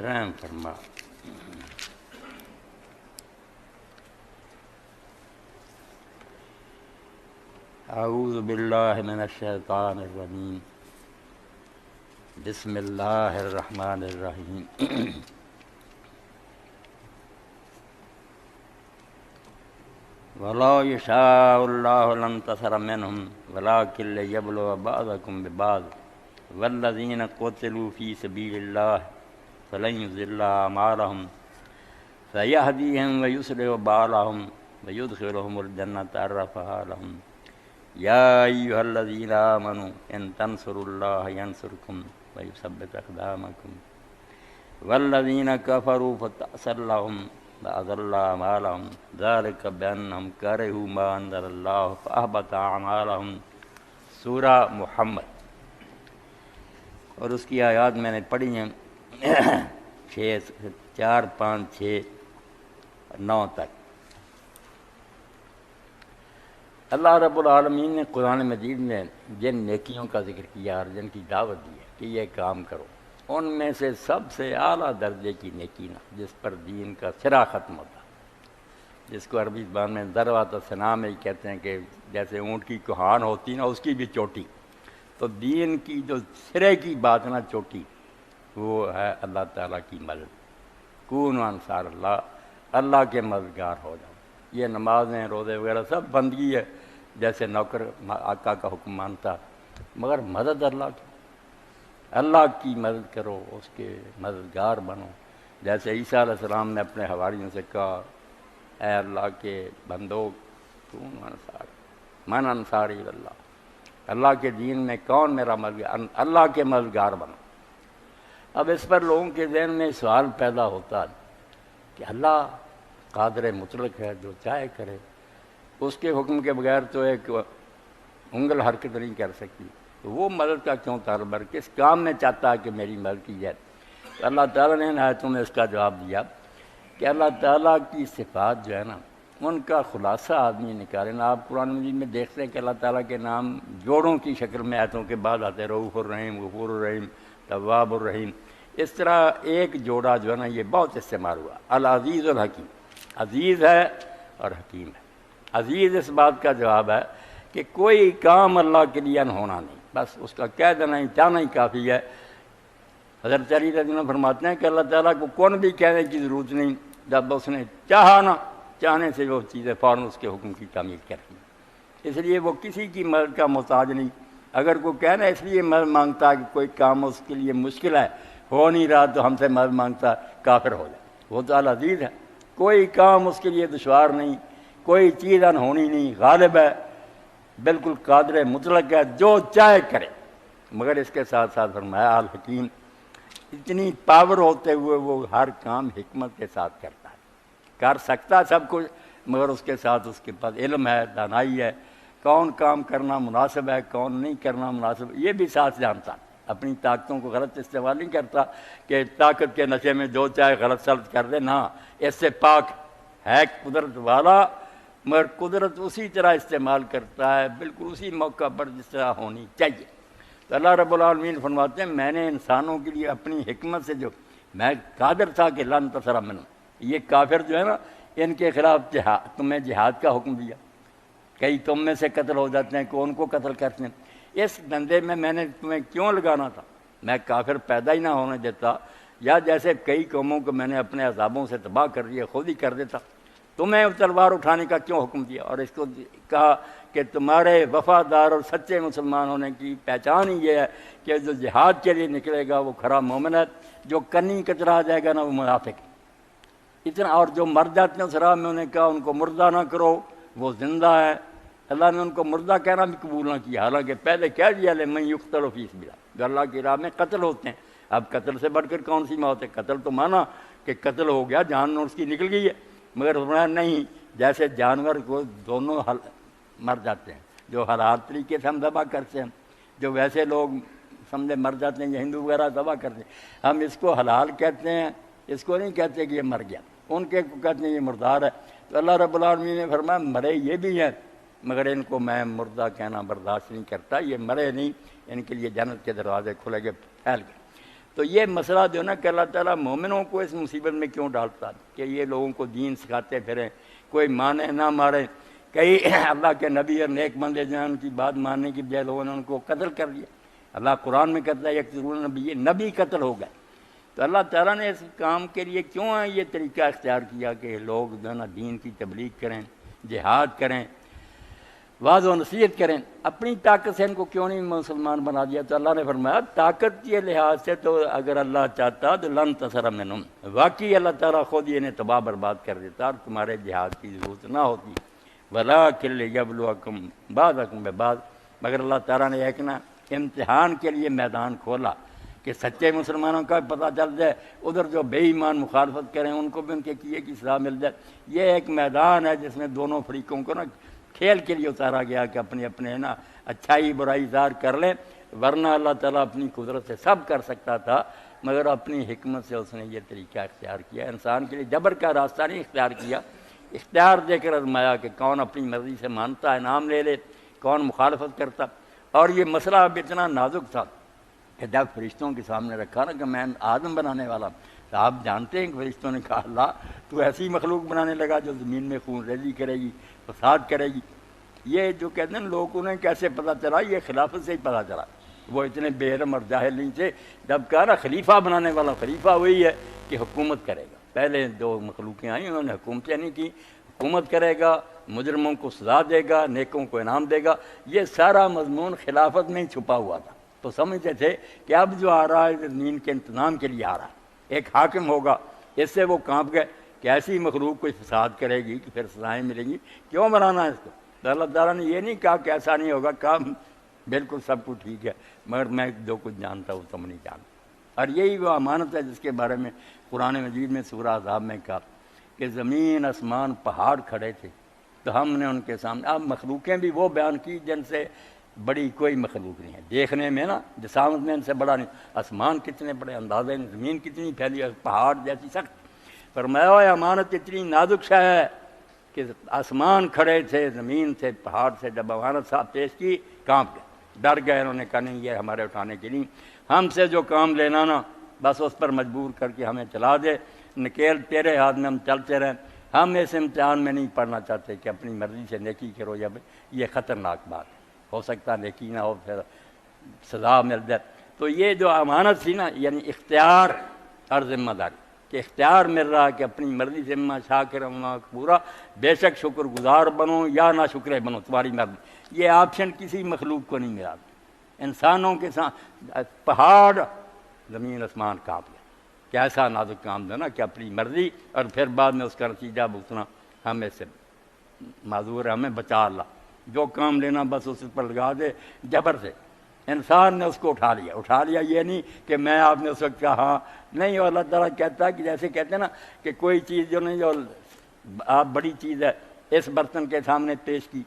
رحم فرما۔ اعوذ باللہ من الشیطان الرجیم، بسم اللہ الرحمن الرحیم۔ وَلَوْ يَشَاءُ اللَّهُ لَانتَصَرَ مِنْهُمْ وَلَٰكِن لِّيَبْلُوَ بَعْضَكُم بِبَعْضٍ وَالَّذِينَ قُتِلُوا فِي سَبِيلِ اللَّهِ فَلَن يُضِلَّ أَعْمَالَهُمْ فَيَهْدِيهِمْ وَيُصْلِحُ بَالَهُمْ وَيُدْخِلُهُمُ الْجَنَّةَ عَرَّفَهَا لَهُمْ يَا أَيُّهَا الَّذِينَ آمَنُوا إِن تَنصُرُوا اللَّهَ يَنصُرْكُمْ وَيُثَبِّتْ أَقْدَامَكُمْ وَالَّذِينَ كَفَرُوا فَتَعْسًا لَّهُمْ وَأَضَلَّ أَعْمَالَهُمْ ذَلِكَ بِأَنَّهُمْ كَرِهُوا مَا أَنزَلَ اللَّهُ فَأَحْبَطَ أَعْمَالَهُمْ۔ سورہ محمد، اور اس کی آیات میں نے پڑھی ہیں 4، 5، 6، 9 تک۔ اللہ رب العالمین نے قرآن مجید میں جن نیکیوں کا ذکر کیا اور جن کی دعوت دی ہے کہ یہ کام کرو، ان میں سے سب سے اعلیٰ درجے کی نیکی نا جس پر دین کا سرا ختم ہوتا، جس کو عربی زبان میں ذروۃ السنام میں کہتے ہیں کہ جیسے اونٹ کی کوہان ہوتی نا اس کی بھی چوٹی، تو دین کی جو سرے کی بات نا چوٹی، وہ ہے اللہ تعالیٰ کی مدد۔ کونوا انصار اللہ، اللہ کے مددگار ہو جاؤ۔ یہ نمازیں، روزے وغیرہ سب بندگی ہے، جیسے نوکر آقا کا حکم مانتا، مگر مدد اللہ کی، اللہ کی مدد کرو، اس کے مددگار بنو۔ جیسے عیسیٰ علیہ السلام نے اپنے حواریوں سے کہا، اے اللہ کے بندو، کون انصار، من انصاری اللہ، اللہ کے دین میں کون میرا مددگار، اللہ کے مددگار بنو۔ اب اس پر لوگوں کے ذہن میں سوال پیدا ہوتا ہے کہ اللہ قادر مطلق ہے، جو چاہے کرے، اس کے حکم کے بغیر تو ایک انگل حرکت نہیں کر سکتی، تو وہ مدد کا کیوں طالب ہے، کس کام میں چاہتا ہے کہ میری مدد کی جائے؟ تو اللہ تعالیٰ نے آیتوں میں اس کا جواب دیا کہ اللہ تعالیٰ کی صفات جو ہے نا ان کا خلاصہ آدمی نکالے نا۔ آپ قرآن مجید میں دیکھتے ہیں کہ اللہ تعالیٰ کے نام جوڑوں کی شکل میں آیتوں کے بعد آتے ہیں، رؤوف الرحیم، غفور الرحیم، تواب الرحیم۔ اس طرح ایک جوڑا جو ہے نا یہ بہت استعمال ہوا، العزیز الحکیم، عزیز ہے اور حکیم ہے۔ عزیز اس بات کا جواب ہے کہ کوئی کام اللہ کے لیے ہونا نہیں، بس اس کا کہہ دینا ہی، چاہنا ہی کافی ہے۔ حضرت علی رضی اللہ عنہ فرماتے ہیں کہ اللہ تعالیٰ کو کون بھی کہنے کی ضرورت نہیں، جب اس نے چاہا نا، چاہنے سے وہ چیزیں فوراً اس کے حکم کی تعمیل کرتی ہیں۔ اس لیے وہ کسی کی مدد کا محتاج نہیں۔ اگر کوئی کہنا اس لیے مدد مانگتا ہے کہ کوئی کام اس کے لیے مشکل ہے، ہو نہیں رہا تو ہم سے مدد مانگتا، کافر ہو جائے۔ وہ تو العزیز ہے، کوئی کام اس کے لیے دشوار نہیں، کوئی چیز انہونی نہیں، غالب ہے، بالکل قادر مطلق ہے، جو چاہے کرے۔ مگر اس کے ساتھ ساتھ فرمایا الحکیم، اتنی پاور ہوتے ہوئے وہ ہر کام حکمت کے ساتھ کرتا ہے، کر سکتا سب کچھ، مگر اس کے ساتھ اس کے پاس علم ہے، دانائی ہے، کون کام کرنا مناسب ہے، کون نہیں کرنا مناسب، یہ بھی ساتھ جانتا ہے۔ اپنی طاقتوں کو غلط استعمال نہیں کرتا کہ طاقت کے نشے میں جو چاہے غلط سلط کر دے، نہ، اس سے پاک ہے قدرت والا، مگر قدرت اسی طرح استعمال کرتا ہے، بالکل اسی موقع پر جس طرح ہونی چاہیے۔ تو اللہ رب العالمین فرماتے ہیں میں نے انسانوں کے لیے اپنی حکمت سے جو میں قادر تھا کہ لن تصر منہم، یہ کافر جو ہے نا ان کے خلاف تمہیں جہاد کا حکم دیا، کئی تم میں سے قتل ہو جاتے ہیں کہ ان کو قتل کرتے ہیں، اس دندے میں نے تمہیں کیوں لگانا تھا؟ میں کافر پیدا ہی نہ ہونے دیتا، یا جیسے کئی قوموں کو میں نے اپنے عذابوں سے تباہ کر دیا، خود ہی کر دیتا، تمہیں تلوار اٹھانے کا کیوں حکم دیا؟ اور اس کو کہا کہ تمہارے وفادار اور سچے مسلمان ہونے کی پہچان ہی یہ ہے کہ جو جہاد کے لیے نکلے گا وہ کھرا مومن ہے، جو کنی کچرا جائے گا نا وہ منافق ہے۔ اتنا، اور جو مر جاتے ہیں اس راہ میں انہیں کہا ان کو مردہ نہ کرو، وہ زندہ ہے۔ اللہ نے ان کو مردہ کہنا بھی قبول نہ کیا، حالانکہ پہلے کہہ دیا لمن یقتل فی سبیل اللہ، جو اللہ کی راہ میں قتل ہوتے ہیں۔ اب قتل سے بڑھ کر کون سی موت ہے؟ قتل تو مانا کہ قتل ہو گیا، جان اس کی نکل گئی ہے، مگر فرمایا نہیں، جیسے جانور کو دونوں مر جاتے ہیں، جو حلال طریقے سے ہم ذبح کرتے ہیں، جو ویسے لوگ سمجھے مر جاتے ہیں، یہ ہندو وغیرہ ذبح کرتے ہیں، ہم اس کو حلال کہتے ہیں، اس کو نہیں کہتے کہ یہ مر گیا، ان کے کہتے ہیں یہ مردار ہے۔ تو اللہ رب العالمین نے فرمایا مرے یہ بھی ہیں، مگر ان کو میں مردہ کہنا برداشت نہیں کرتا، یہ مرے نہیں، ان کے لیے جنت کے دروازے کھلے گئے، پھیل گئے۔ تو یہ مسئلہ جو ہے نا کہ اللہ تعالیٰ مومنوں کو اس مصیبت میں کیوں ڈالتا کہ یہ لوگوں کو دین سکھاتے پھریں، کوئی مانے نہ مارے. کئی اللہ کے نبی اور نیک بندے جو ہیں ان کی بات ماننے کی بجائے لوگوں نے ان کو قتل کر دیا. اللہ قرآن میں کہتا ہے یقتلون نبی، نبی قتل ہو گئے. تو اللہ تعالیٰ نے اس کام کے لیے کیوں یہ طریقہ اختیار کیا کہ لوگ جو ہے نا دین کی تبلیغ کریں، جہاد کریں، واضح و نصیحت کریں. اپنی طاقت سے ان کو کیوں نہیں مسلمان بنا دیا؟ تو اللہ نے فرمایا طاقت کے لحاظ سے تو اگر اللہ چاہتا تو لن تصر منہم، واقعی اللہ تعالیٰ خود یہ انہیں تباہ برباد کر دیتا اور تمہارے جہاد کی ضرورت نہ ہوتی. وَلَٰكِن لِيَبْلُوَكُمْ بَعْضَكُمْ بِبَعْضٍ، مگر اللہ تعالیٰ نے ایک نا امتحان کے لیے میدان کھولا کہ سچے مسلمانوں کا پتہ چل جائے، ادھر جو بے ایمان مخالفت کریں ان کو بھی ان کے کیے کی سزا مل جائے. یہ ایک میدان ہے جس میں دونوں فریقوں کو نا کھیل کے لیے اتارا گیا کہ اپنے اپنے نا اچھائی برائی ظاہر کر لیں. ورنہ اللہ تعالیٰ اپنی قدرت سے سب کر سکتا تھا، مگر اپنی حکمت سے اس نے یہ طریقہ اختیار کیا. انسان کے لیے جبر کا راستہ نہیں اختیار کیا، اختیار دے کر آزمایا کہ کون اپنی مرضی سے مانتا ہے نام لے لے، کون مخالفت کرتا. اور یہ مسئلہ اب اتنا نازک تھا کہ جب فرشتوں کے سامنے رکھا نا کہ میں آدم بنانے والا، تو آپ جانتے ہیں کہ فرشتوں نے کہا اللہ تو ایسی مخلوق بنانے لگا جو زمین میں خون ریزی کرے گی، فساد کرے گی. یہ جو کہتے ہیں لوگوں نے کیسے پتہ چلا؟ یہ خلافت سے ہی پتہ چلا. وہ اتنے بے علم اور جاہل نہیں تھے. جب کہا نا خلیفہ بنانے والا، خلیفہ وہی ہے کہ حکومت کرے گا. پہلے جو مخلوقیں آئیں انہوں نے حکومتیں نہیں کی، حکومت کرے گا، مجرموں کو سزا دے گا، نیکوں کو انعام دے گا. یہ سارا مضمون خلافت میں ہی چھپا ہوا تھا. تو سمجھتے تھے کہ اب جو آ رہا ہے زمین کے انتظام کے لیے آ رہا ہے، ایک حاکم ہوگا. اس سے وہ کانپ گئے کہ ایسی مخلوق کوئی فساد کرے گی کہ پھر سزائیں ملیں گی، کیوں بنانا ہے اس کو؟ تو اللہ تعالیٰ نے یہ نہیں کہا کہ ایسا نہیں ہوگا، کام بالکل سب کچھ ٹھیک ہے، مگر میں جو کچھ جانتا ہوں تم نہیں جانتا. اور یہی وہ امانت ہے جس کے بارے میں قرآن مجید میں سورہ احزاب میں کہا کہ زمین آسمان پہاڑ کھڑے تھے تو ہم نے ان کے سامنے. اب مخلوقیں بھی وہ بیان کی جن سے بڑی کوئی مخلوق نہیں ہے. دیکھنے میں نا جسامت میں ان سے بڑا نہیں. آسمان کتنے بڑے اندازے میں، زمین کتنی پھیلی ہے، پہاڑ جیسی سخت. فرمایا امانت اتنی نازک شے ہے کہ آسمان کھڑے تھے، زمین سے، پہاڑ سے. جب امانت صاحب پیش کی کانپ گئے، ڈر گئے. انہوں نے کہا نہیں یہ ہمارے اٹھانے کے لیے، ہم سے جو کام لینا نا بس اس پر مجبور کر کے ہمیں چلا دے، نکیل تیرے ہاتھ میں، ہم چلتے رہیں. ہم اس امتحان میں نہیں پڑھنا چاہتے کہ اپنی مرضی سے نیکی کرو یا یہ خطرناک بات ہے، ہو سکتا ہے نیکی نہ ہو پھر سزا مل جائے. تو یہ جو امانت تھی نا یعنی اختیار اور ذمہ داری، کہ اختیار مل رہا کہ اپنی مرضی سے اما شاکر اما پورا، بے شک شکر گزار بنو یا نہ شکرے بنو، تمہاری مرضی. یہ آپشن کسی مخلوق کو نہیں ملا. انسانوں کے ساتھ پہاڑ زمین آسمان کانپ گیا. کیسا نازک کام تھا نا کہ اپنی مرضی اور پھر بعد میں اس کا نتیجہ بھگتنا. ہمیں سے معذور ہے، ہمیں بچا اللہ. جو کام لینا بس اس پر لگا دے جبر سے. انسان نے اس کو اٹھا لیا. یہ نہیں کہ میں آپ نے اس وقت کہا ہاں نہیں. اور اللہ تعالیٰ کہتا ہے کہ جیسے کہتے ہیں نا کہ کوئی چیز جو نہیں جو آپ بڑی چیز ہے اس برتن کے سامنے پیش کی،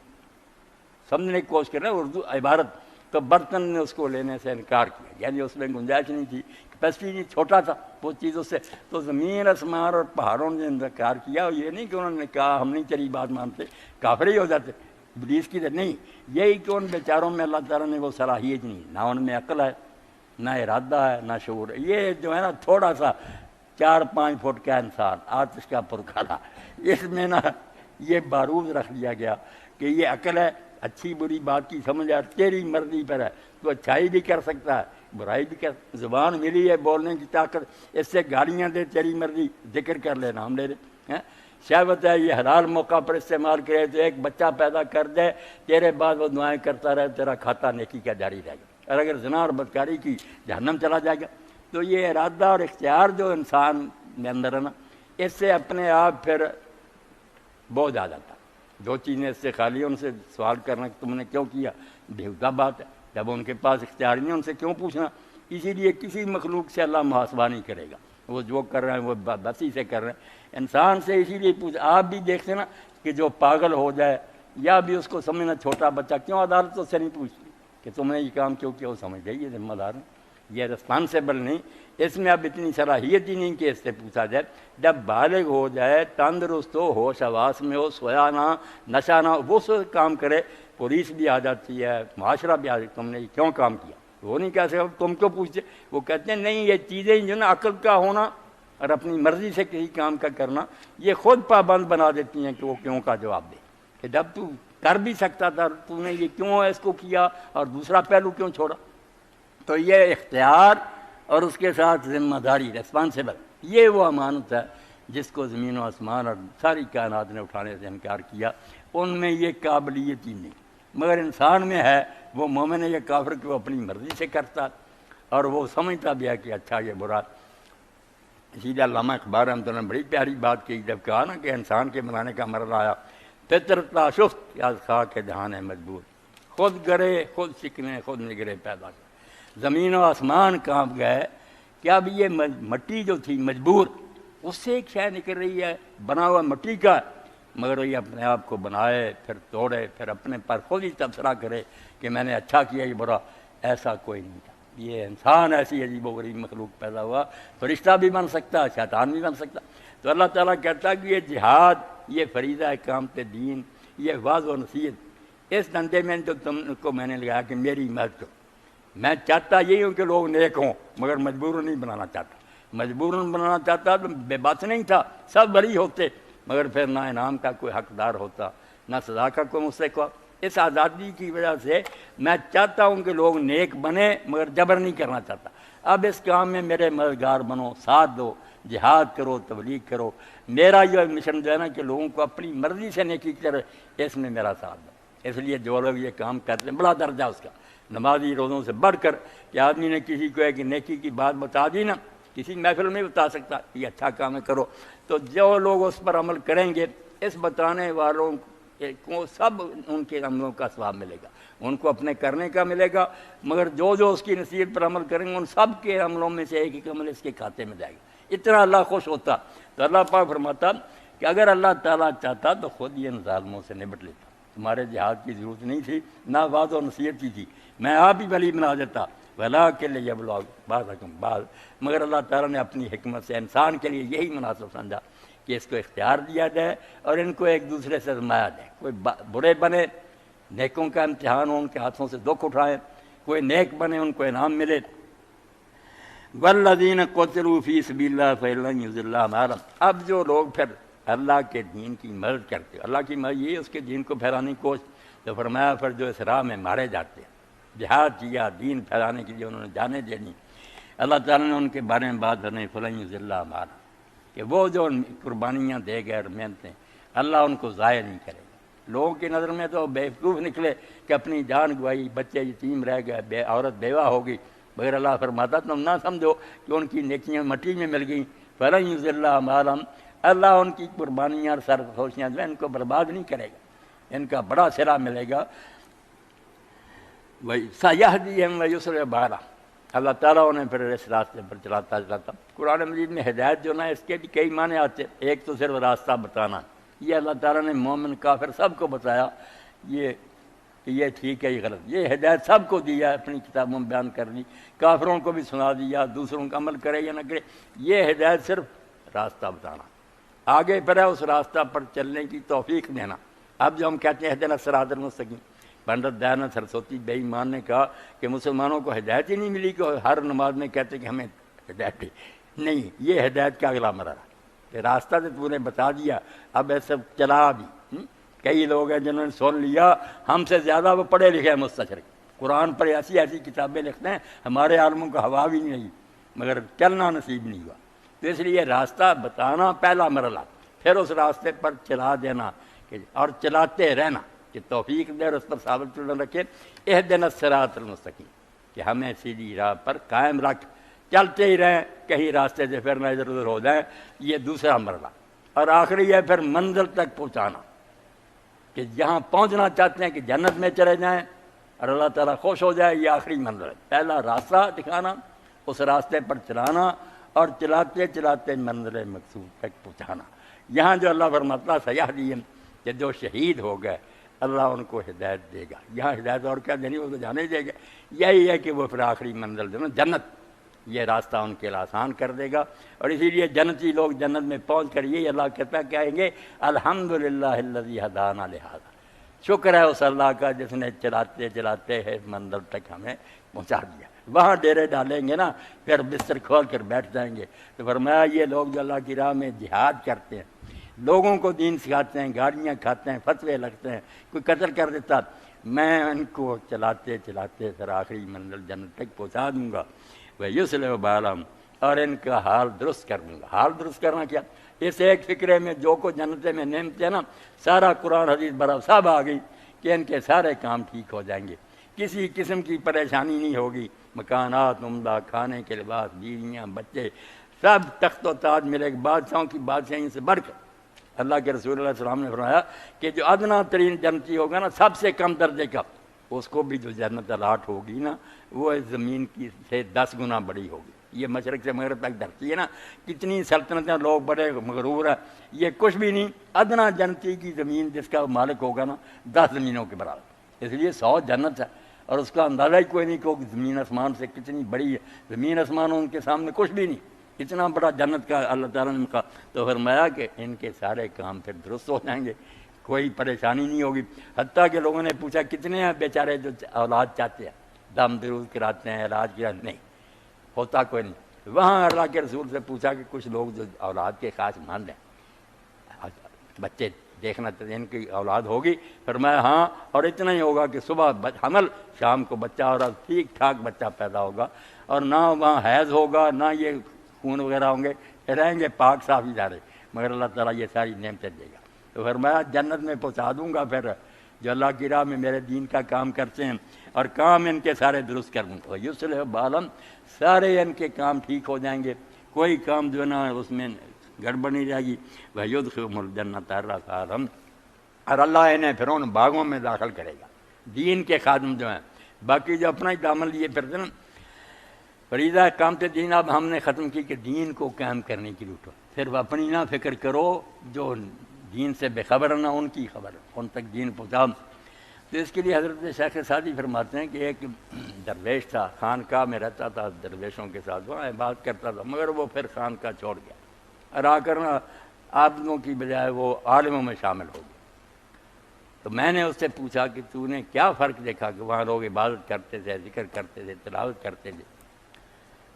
سمجھنے کی کوشش کر رہے ہیں اردو عبارت، تو برتن نے اس کو لینے سے انکار کیا، یعنی اس میں گنجائش نہیں تھی، کیپیسٹی نہیں، چھوٹا تھا وہ چیز اس سے. تو زمین آسمان اور پہاڑوں نے انکار کیا. اور یہ نہیں کہ انہوں نے کہا ہم نہیں تیری بات مانتے، کافر ہی ہو جاتے ابلیس کی. نہیں، یہی کہ ان بیچاروں میں اللہ تعالیٰ نے وہ صلاحیت نہیں، نہ ان میں عقل ہے، نہ ارادہ ہے، نہ شعور ہے. یہ جو ہے نا تھوڑا سا 4-5 فٹ کا انسان، آتش کا پرکھلا، اس میں نا یہ بارود رکھ دیا گیا کہ یہ عقل ہے، اچھی بری بات کی سمجھ ہے، تیری مرضی پر ہے. تو اچھائی بھی کر سکتا ہے، برائی بھی کر. زبان ملی ہے بولنے کی طاقت، اس سے گالیاں دے، تیری مرضی، ذکر کر لینا، ہم لے لیں. شہوت ہے یہ حلال موقع پر استعمال کرے تو ایک بچہ پیدا کر دے، تیرے بعد وہ دعائیں کرتا رہے، تیرا کھاتا نیکی کا جاری رہے گا. اور اگر زنا اور بدکاری کی جہنم چلا جائے گا. تو یہ ارادہ اور اختیار جو انسان میں اندر ہے نا، اس سے اپنے آپ پھر بوجھ آ جاتا. جو چیزیں اس سے خالی ہیں ان سے سوال کرنا کہ تم نے کیوں کیا، بےہودہ بات ہے. جب ان کے پاس اختیار نہیں ان سے کیوں پوچھنا. اسی لیے کسی مخلوق سے اللہ محاسبہ نہیں کرے گا. وہ جو کر رہے ہیں وہ بسی سے کر رہے ہیں. انسان سے اسی لیے پوچھ. آپ بھی دیکھتے نا کہ جو پاگل ہو جائے یا بھی اس کو سمجھنا چھوٹا بچہ، کیوں عدالتوں سے نہیں پوچھتی کہ تم نے یہ کام کیوں کیا؟ وہ سمجھ گئی یہ ذمہ دار ہے، یہ رسپانسیبل نہیں. اس میں اب اتنی صلاحیت ہی نہیں کہ اس سے پوچھا جائے. جب بالغ ہو جائے، تندرست ہو، ہوش حواس میں ہو، سویا نہ، نشہ نہ، وہ سب کام کرے، پولیس بھی آ جاتی ہے، معاشرہ بھی آ جاتا ہے. تم نے یہ کیوں کام کیا؟ وہ نہیں کہہ سکتا تم کو پوچھتے، وہ کہتے ہیں نہیں، یہ چیزیں جو نا عقل کا ہونا اور اپنی مرضی سے کسی کام کا کرنا، یہ خود پابند بنا دیتی ہیں کہ وہ کیوں کا جواب دے، کہ جب تو کر بھی سکتا تھا تو نے یہ کیوں اس کو کیا اور دوسرا پہلو کیوں چھوڑا۔ تو یہ اختیار اور اس کے ساتھ ذمہ داری، ریسپانسبل، یہ وہ امانت ہے جس کو زمین و آسمان اور ساری کائنات نے اٹھانے سے انکار کیا۔ ان میں یہ قابلیت ہی نہیں، مگر انسان میں ہے، وہ مومن ہے یا کافر کہ وہ اپنی مرضی سے کرتا اور وہ سمجھتا بھی ہے کہ اچھا یہ برا۔ اسی لیے علامہ اقبال رحمۃ اللہ نے بڑی پیاری بات کی، جب کہا نا کہ انسان کے بنانے کا مرحلہ آیا، فطرت شفت یا خاک جہان ہے مجبور، خود گرے خود شکنے خود نگرے پیدا کر، زمین و آسمان کانپ گئے کہ اب یہ مٹی جو تھی مجبور، اس سے ایک شے نکل رہی ہے، بنا ہوا مٹی کا، مگر یہ اپنے آپ کو بنائے پھر توڑے پھر اپنے پر خود ہی تبصرہ کرے کہ میں نے اچھا کیا یہ برا، ایسا کوئی نہیں تھا۔ یہ انسان ایسی عجیب و غریب مخلوق پیدا ہوا، فرشتہ بھی بن سکتا، شیطان بھی بن سکتا۔ تو اللہ تعالیٰ کہتا ہے کہ یہ جہاد، یہ فریضہ اقامت دین، یہ واضح و نصیحت، اس دھندے میں جو تم کو میں نے لگایا کہ میری مدد کرو۔ میں چاہتا یہی ہوں کہ لوگ نیک ہوں، مگر مجبوراً نہیں بنانا چاہتا۔ مجبوراً بنانا چاہتا تو بے بس نہیں تھا، سب بری ہوتے، مگر پھر نہ انعام کا کوئی حقدار ہوتا، نہ سزا کا کوئی مستحق ہوا۔ اس آزادی کی وجہ سے میں چاہتا ہوں کہ لوگ نیک بنے، مگر جبر نہیں کرنا چاہتا۔ اب اس کام میں میرے مددگار بنو، ساتھ دو، جہاد کرو، تبلیغ کرو۔ میرا یہ مشن جو ہے نا کہ لوگوں کو اپنی مرضی سے نیکی کرے، اس میں میرا ساتھ دو۔ اس لیے جو لوگ یہ کام کرتے ہیں، بڑا درجہ اس کا، نمازی روزوں سے بڑھ کر، کہ آدمی نے کسی کو ایک نیکی کی بات بتا دی نا، کسی محفل میں بتا سکتا یہ اچھا کام ہے کرو، تو جو لوگ اس پر عمل کریں گے، اس بتانے والوں کو سب ان کے عملوں کا ثواب ملے گا، ان کو اپنے کرنے کا ملے گا، مگر جو اس کی نصیحت پر عمل کریں گے ان سب کے عملوں میں سے ایک ایک عمل اس کے کھاتے میں جائے گا۔ اتنا اللہ خوش ہوتا۔ تو اللہ پاک فرماتا کہ اگر اللہ تعالیٰ چاہتا تو خود یہ ان ظالموں سے نبٹ لیتا، تمہارے جہاد کی ضرورت نہیں تھی، نہ واضح و نصیحت کی تھی، میں آپ ہی ولی بنا دیتا، ولا کے لیے بعض، مگر اللہ تعالیٰ نے اپنی حکمت سے انسان کے لیے یہی مناسب سمجھا کہ اس کو اختیار دیا جائے اور ان کو ایک دوسرے سے آزمایا جائے، کوئی برے بنے، نیکوں کا امتحان ہو، ان کے ہاتھوں سے دکھ اٹھائیں، کوئی نیک بنے، ان کو انعام ملے۔ والذین قتلوا فی سبیل اللہ فلن یضل اللہ اعمالهم۔ اب جو لوگ پھر اللہ کے دین کی مدد کرتے، اللہ کی مدد یہ اس کے دین کو پھیلانے کی کوشش، تو فرمایا پھر جو اس راہ میں مارے جاتے ہیں، جہاد کیا دین پھیلانے کے لیے انہوں نے جانیں دینی، اللہ تعالیٰ نے ان کے بارے میں بات کرنے فلن یضل اللہ اعمالهم، کہ وہ جو قربانیاں دے گئے اور محنتیں، اللہ ان کو ضائع نہیں کرے گا۔ لوگوں کی نظر میں تو بیوقوف نکلے کہ اپنی جان گوائی، بچے یتیم رہ گئے، عورت بیوہ ہو گئی، مگر اللہ فرماتا تم نہ سمجھو کہ ان کی نیکیاں مٹی میں مل گئیں، فلن یضل اللہ اعمالهم، اللہ ان کی قربانیاں اور سرخوشیاں جو ان کو برباد نہیں کرے گا، ان کا بڑا صلہ ملے گا۔ سَيَهْدِيهِمْ وَيُصْلِحُ بَالَهُمْ، اللہ تعالیٰ انہیں پھر اس راستے پر چلاتا۔ قرآن مجید میں ہدایت جو نا اس کے بھی کئی معنی آتے، ایک تو صرف راستہ بتانا، یہ اللہ تعالیٰ نے مومن کافر سب کو بتایا کہ یہ ٹھیک ہے یہ غلط، یہ ہدایت سب کو دیا، اپنی کتابوں میں بیان کر دی، کافروں کو بھی سنا دیا، دوسروں کا عمل کرے یا نہ کرے، یہ ہدایت صرف راستہ بتانا، آگے پھر ہے اس راستہ پر چلنے کی توفیق دینا۔ اب جو ہم کہتے ہیں اہدنا الصراط المستقیم، پنڈت دیانند سرسوتی بے ایمان نے کہا کہ مسلمانوں کو ہدایت ہی نہیں ملی کہ ہر نماز میں کہتے کہ ہمیں ہدایت نہیں، یہ ہدایت کا اگلا مرحلہ کہ راستہ تو تو نے بتا دیا، اب ایسا چلا بھی۔ کئی لوگ ہیں جنہوں نے سن لیا، ہم سے زیادہ وہ پڑھے لکھے ہیں مستشرق، قرآن پر ایسی ایسی کتابیں لکھتے ہیں، ہمارے عالموں کو ہوا بھی نہیں، مگر چلنا نصیب نہیں ہوا۔ تو اس لیے راستہ بتانا پہلا مرحلہ، پھر اس راستے پر چلا دینا اور چلاتے رہنا کہ توفیق دے اور اس پر ثابت چلن رکھے۔ اہدنا الصراط المستقیم، کہ ہمیں سیدھی راہ پر قائم رکھ، چلتے ہی رہیں، کہیں راستے سے پھر نہ ادھر ادھر ہو جائیں، یہ دوسرا مرحلہ۔ اور آخری ہے پھر منزل تک پہنچانا، کہ جہاں پہنچنا چاہتے ہیں کہ جنت میں چلے جائیں اور اللہ تعالیٰ خوش ہو جائے، یہ آخری منزل ہے۔ پہلا راستہ دکھانا، اس راستے پر چلانا اور چلاتے چلاتے منزل مقصود تک پہنچانا۔ یہاں جو اللہ فرماتا سیہدیہم، کہ جو شہید ہو گئے اللہ ان کو ہدایت دے گا، یہاں ہدایت اور کیا دینی، وہ تو جانے ہی دے گا، یہی ہے کہ وہ پھر آخری منزل جو نا جنت، یہ راستہ ان کے لیے آسان کر دے گا۔ اور اسی لیے جنتی لوگ جنت میں پہنچ کر یہی اللہ کہتا کہیں گے الحمدللہ الذی ہدانا لہذا، شکر ہے اس اللہ کا جس نے چلاتے چلاتے ہے منزل تک ہمیں پہنچا دیا۔ وہاں ڈیرے ڈالیں گے نا، پھر بستر کھول کر بیٹھ جائیں گے۔ تو فرمایا یہ لوگ جو اللہ کی راہ میں جہاد کرتے ہیں، لوگوں کو دین سکھاتے ہیں، گاڑیاں کھاتے ہیں، فتوے لگتے ہیں، کوئی قتل کر دیتا، میں ان کو چلاتے چلاتے پھر آخری منزل جنت تک پہنچا دوں گا۔ وَيُصْلِحُ بَالَهُمْ، اور ان کا حال درست کر دوں گا۔ حال درست کرنا کیا؟ اس ایک فکرے میں جو کو جنت میں نعمتیں ہیں نا، سارا قرآن حدیث برا سب آ گئی کہ ان کے سارے کام ٹھیک ہو جائیں گے، کسی قسم کی پریشانی نہیں ہوگی، مکانات عمدہ، کھانے کے لباس، بیویاں، بچے، سب تخت و تاج ملے گا، بادشاہوں کی بادشاہی سے بڑھ کر۔ اللہ کے رسول اللہ علیہ وسلم نے فرمایا کہ جو ادنا ترین جنتی ہوگا نا، سب سے کم درجے کا، اس کو بھی جو جنت الاٹ ہوگی نا، وہ اس زمین کی سے 10 گنا بڑی ہوگی۔ یہ مشرق سے مغرب تک دھرتی ہے نا، کتنی سلطنتیں، لوگ بڑے مغرور ہیں، یہ کچھ بھی نہیں، ادنا جنتی کی زمین جس کا مالک ہوگا نا، 10 زمینوں کے برابر۔ اس لیے 100 جنت ہے، اور اس کا اندازہ ہی کوئی نہیں کہ زمین آسمان سے کتنی بڑی ہے۔ زمین آسمان ان کے سامنے کچھ بھی نہیں، اتنا بڑا جنت کا اللہ تعالیٰ نے کہا۔ تو فرمایا کہ ان کے سارے کام پھر درست ہو جائیں گے، کوئی پریشانی نہیں ہوگی۔ حتیٰ کہ لوگوں نے پوچھا کتنے ہیں بیچارے جو اولاد چاہتے ہیں، دم درود کراتے ہیں، علاج کیا، نہیں ہوتا کوئی نہیں۔ وہاں اللہ کے رسول سے پوچھا کہ کچھ لوگ جو اولاد کے خاص مند ہیں، بچے دیکھنا چاہتے ہیں، ان کی اولاد ہوگی؟ فرمایا ہاں، اور اتنا ہی ہوگا کہ صبح حمل، شام کو بچہ، اور ٹھیک ٹھاک بچہ پیدا ہوگا، اور نہ وہاں حیض ہوگا، نہ یہ خون وغیرہ ہوں گے، رہیں گے پاک صاف ادارے، مگر اللہ تعالیٰ یہ ساری نعمتیں دے گا۔ تو فرمایا جنت میں پہنچا دوں گا پھر جو اللہ کی راہ میں میرے دین کا کام کرتے ہیں، اور کام ان کے سارے درست کر دوں گا۔ یُصْلِحُ بَالَهُمْ، سارے ان کے کام ٹھیک ہو جائیں گے، کوئی کام جو ہے نا اس میں گڑبڑ نہیں رہے گی۔ وَيُدْخِلُهُمُ الْجَنَّةَ عَرَّفَهَا، اور اللہ انہیں پھر ان باغوں میں داخل کرے گا۔ دین کے خادم جو ہیں، باقی جو اپنا ہی دامن لیے پھرتے نا، فریضہ اقامت دین اب ہم نے ختم کی کہ دین کو قائم کرنے کی اٹھو، صرف اپنی نہ فکر کرو، جو دین سے بے خبر نہ ان کی خبر، ان تک دین پہنچاؤ۔ تو اس کے لیے حضرت شیخ سعدی فرماتے ہیں کہ ایک درویش تھا، خانقاہ میں رہتا تھا، درویشوں کے ساتھ وہاں عبادت کرتا تھا، مگر وہ پھر خانقاہ چھوڑ گیا اور آ کر عابدوں کی بجائے وہ عالموں میں شامل ہو گیا۔ تو میں نے اس سے پوچھا کہ تو نے کیا فرق دیکھا کہ وہاں لوگ عبادت کرتے تھے، ذکر کرتے تھے، تلاوت کرتے تھے؟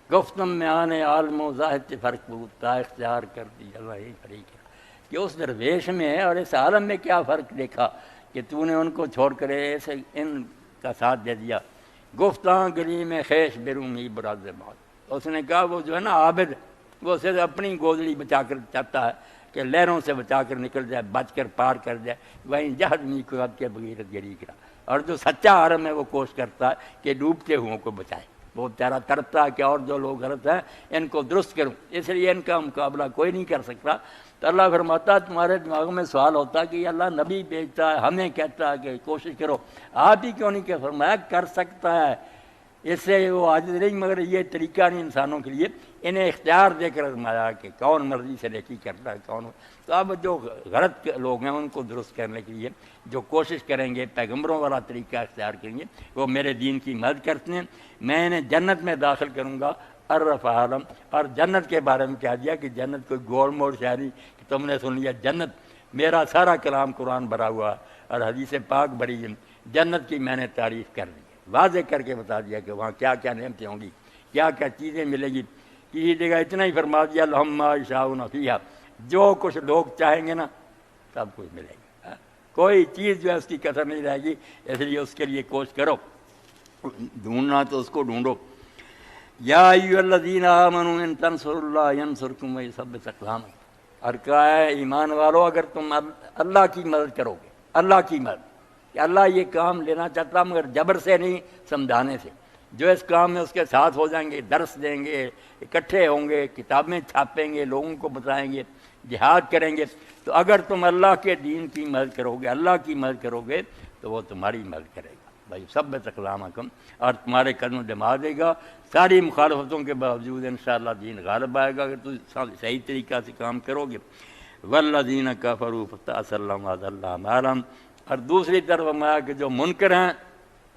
گفتم میں آنے عالم و زاہد سے فرق بودتا اختیار کر دی اللہ ہی فریق ہے، کہ اس درویش میں اور اس عالم میں کیا فرق دیکھا کہ تو نے ان کو چھوڑ کر ایسے ان کا ساتھ دے دیا؟ گفتاں گلی میں خیش برومی براد موت، اس نے کہا وہ جو ہے نا عابد، وہ صرف اپنی گودڑی بچا کر چاہتا ہے کہ لہروں سے بچا کر نکل جائے، بچ کر پار کر جائے، وہیں جہد نہیں کو کے بغیرت گری کرا، اور جو سچا عالم ہے وہ کوشش کرتا ہے کہ ڈوبتے ہوں کو بچائے، وہ بیچارہ تڑپتا ہے کہ اور جو لوگ غلط ہیں ان کو درست کروں، اس لیے ان کا مقابلہ کوئی نہیں کر سکتا۔ تو اللہ فرماتا ہے تمہارے دماغ میں سوال ہوتا ہے کہ یہ اللہ نبی بھیجتا ہے، ہمیں کہتا ہے کہ کوشش کرو، آپ ہی کیوں نہیں کہ فرمایا کر سکتا ہے، اس سے وہ عاجز نہیں، مگر یہ طریقہ نہیں انسانوں کے لیے، انہیں اختیار دے کر آزمایا کہ کون مرضی سے نیکی کرتا ہے کون۔ تو اب جو غلط لوگ ہیں ان کو درست کرنے کے لیے جو کوشش کریں گے، پیغمبروں والا طریقہ اختیار کریں گے، وہ میرے دین کی مدد کرتے ہیں، میں انہیں جنت میں داخل کروں گا۔ عرف عالم، اور جنت کے بارے میں کہہ دیا کہ جنت کوئی گول موڑ شہری کہ تم نے سن لیا، جنت میرا سارا کلام قرآن بھرا ہوا اور حدیث پاک بھری ہے، جنت کی میں نے تعریف کر دی، واضح کر کے بتا دیا کہ وہاں کیا کیا نعمتیں ہوں گی، کیا کیا چیزیں ملے گی۔ کسی جگہ اتنا ہی فرما دیا لہم ما یشاؤون فیہا، جو کچھ لوگ چاہیں گے نا سب کچھ ملے گا، کوئی چیز جو ہے اس کی کسر نہیں رہے گی، اس لیے اس کے لیے کوشش کرو، ڈھونڈنا تو اس کو ڈھونڈو۔ یا ایھا الذین آمنوا ان تنصروا اللہ ینصرکم ویثبت اقدامکم، اور کہا ہے ایمان والو اگر تم اللہ کی مدد کرو گے، اللہ کی مدد، کہ اللہ یہ کام لینا چاہتا مگر جبر سے نہیں، سمجھانے سے، جو اس کام میں اس کے ساتھ ہو جائیں گے، درس دیں گے، اکٹھے ہوں گے، کتابیں چھاپیں گے، لوگوں کو بتائیں گے، جہاد کریں گے، تو اگر تم اللہ کے دین کی مدد کرو گے، اللہ کی مدد کرو گے تو وہ تمہاری مدد کرے گا بھائی، ثبت اقدامکم، اور تمہارے قدم جما دے گا، ساری مخالفتوں کے باوجود انشاءاللہ دین غالب آئے گا اگر تم صحیح طریقہ سے کام کرو گے۔ والذین کفروا فتعسر لهم وأضل أعمالهم، اور دوسری طرف ہمارا کہ جو منکر ہیں،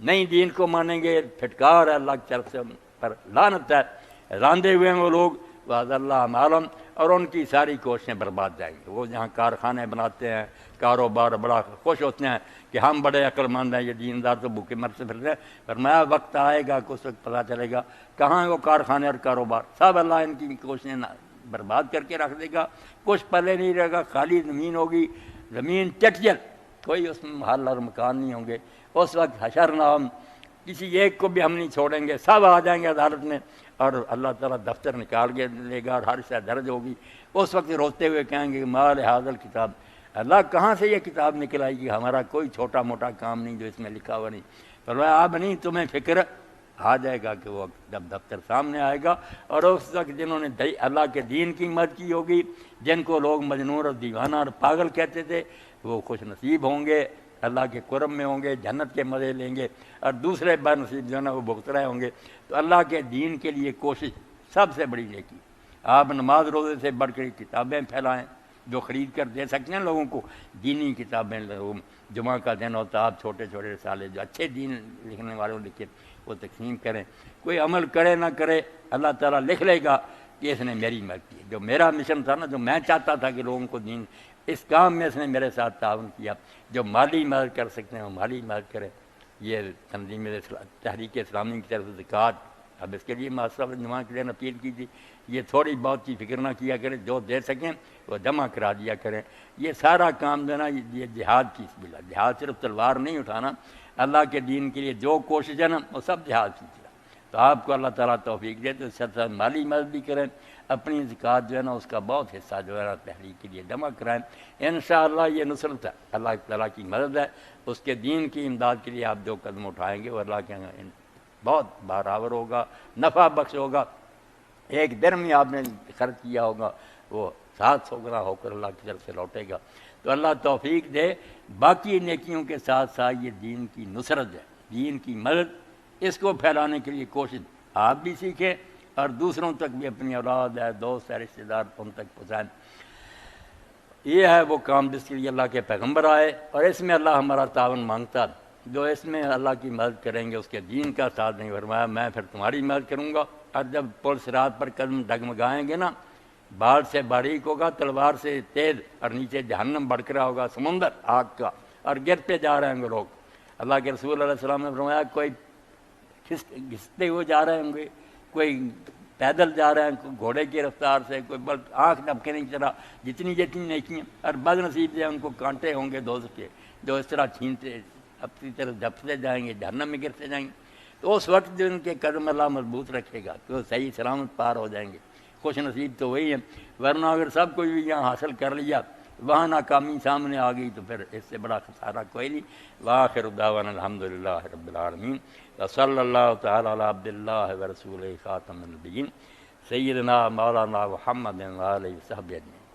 نہیں دین کو مانیں گے، پھٹکار ہے اللہ کی طرف سے، پر لعنت ہے، راندے ہوئے ہیں وہ لوگ، وأضل أعمالهم، اور ان کی ساری کوششیں برباد جائیں گی۔ وہ جہاں کارخانے بناتے ہیں، کاروبار بڑا خوش ہوتے ہیں کہ ہم بڑے عقل مند ہیں، یہ دیندار تو بھوکے مرتے پھرتے ہیں، فرمایا وقت آئے گا کہ اس وقت پتہ چلے گا کہاں ہے وہ کارخانے اور کاروبار، سب اللہ ان کی کوششیں برباد کر کے رکھ دے گا، کچھ پلے نہیں رہے گا، خالی زمین ہوگی، زمین چٹجل، کوئی اس میں محل اور مکان نہیں ہوں گے۔ اس وقت حشر نام کسی ایک کو بھی ہم نہیں چھوڑیں گے، سب آ جائیں گے عدالت میں، اور اللہ تعالیٰ دفتر نکال کے لے گا اور ہر شے درج ہوگی۔ اس وقت روتے ہوئے کہیں گے مال حاضل کتاب، اللہ کہاں سے یہ کتاب نکل آئے گی، ہمارا کوئی چھوٹا موٹا کام نہیں جو اس میں لکھا ہوا نہیں۔ فرمایا اب نہیں تمہیں فکر، آ جائے گا کہ وہ جب دفتر سامنے آئے گا، اور اس وقت جنہوں نے اللہ کے دین کی مدد کی ہوگی، جن کو لوگ مجنون اور دیوانہ اور پاگل کہتے تھے، وہ خوش نصیب ہوں گے، اللہ کے قرب میں ہوں گے، جنت کے مزے لیں گے، اور دوسرے بد نصیب جو ہے نا وہ بھگت رہے ہوں گے۔ تو اللہ کے دین کے لیے کوشش سب سے بڑی نیکی۔ آپ نماز روزے سے بڑھ کر کتابیں پھیلائیں جو خرید کر دے سکتے ہیں لوگوں کو، دینی کتابیں، جمعہ کا دن ہوتا آپ چھوٹے چھوٹے رسالے جو اچھے دین لکھنے والوں لکھے وہ تقسیم کریں۔ کوئی عمل کرے نہ کرے اللہ تعالیٰ لکھ لے گا کہ اس نے میری مدد کی، جو میرا مشن تھا نا، جو میں چاہتا تھا کہ لوگوں کو دین، اس کام میں اس نے میرے ساتھ تعاون کیا۔ جو مالی مدد کر سکتے ہیں وہ مالی مدد کریں۔ یہ تنظیم تحریک اسلامی کی طرف سے زکوٰۃ، اب اس کے لیے معاشرہ جمع کے لیے اپیل کی تھی، یہ تھوڑی بہت کی فکر نہ کیا کریں، جو دے سکیں وہ جمع کرا دیا کریں۔ یہ سارا کام جو ہے نا یہ جہاد کی سبیل ہے، جہاد صرف تلوار نہیں اٹھانا، اللہ کے دین کے لیے جو کوشش ہے نا وہ سب جہاد کی طرح۔ تو آپ کو اللہ تعالیٰ توفیق دے تو ساتھ ساتھ مالی مدد بھی کریں، اپنی زکوٰۃ جو ہے نا اس کا بہت حصہ جو ہے نا تحریک کے لیے جمع کرائیں۔ انشاءاللہ یہ نصرت ہے، اللہ تعالیٰ کی مدد ہے، اس کے دین کی امداد کے لیے آپ جو قدم اٹھائیں گے وہ اللہ کے بہت برابر ہوگا، نفع بخش ہوگا۔ ایک درہم میں آپ نے خرچ کیا ہوگا وہ 700 گنا ہو کر اللہ کی طرف سے لوٹے گا۔ تو اللہ توفیق دے، باقی نیکیوں کے ساتھ ساتھ یہ دین کی نصرت ہے، دین کی مدد، اس کو پھیلانے کے لیے کوشش آپ بھی سیکھیں اور دوسروں تک بھی، اپنی اولاد ہے، دوست ہے، رشتہ دار، ان تک پہنچائیں۔ یہ ہے وہ کام جس کے لیے اللہ کے پیغمبر آئے، اور اس میں اللہ ہمارا تعاون مانگتا، جو اس میں اللہ کی مدد کریں گے اس کے دین کا ساتھ نہیں، فرمایا میں پھر تمہاری مدد کروں گا۔ اور جب پل صراط پر قدم ڈگمگائیں گے نا، بال سے باریک ہوگا، تلوار سے تیز، اور نیچے جہنم بڑھ رہا ہوگا، سمندر آگ کا، اور گرتے جا رہے ہوں گے لوگ۔ اللہ کے رسول علیہ السلام نے فرمایا کوئی گھستے ہوئے جا رہے ہوں گے، کوئی پیدل جا رہے ہیں، کوئی گھوڑے کی رفتار سے، کوئی آنکھ ڈھپکے نہیں چلا، جتنی نیکیاں، اور بد نصیب سے ان کو کانٹے ہوں گے دوزخ کے، جو اس طرح چھینتے اپنی طرف جھپتے جائیں گے، جہنم میں گرتے جائیں گے۔ تو اس وقت جو ان کے قدم اللہ مضبوط رکھے گا تو صحیح سلامت پار ہو جائیں گے۔ خوش نصیب تو وہی ہیں، ورنہ اگر سب کچھ بھی یہاں حاصل کر لیا، وہاں ناکامی سامنے آ گئی تو پھر اس سے بڑا خسارہ کوئی نہیں۔ وآخر دعوانا الحمدللہ رب العالمین، وصلی اللہ تعالی علی عبد اللہ ورسولہ خاتم النبیین سیدنا مولانا محمد وآلہ وصحبہ اجمعین۔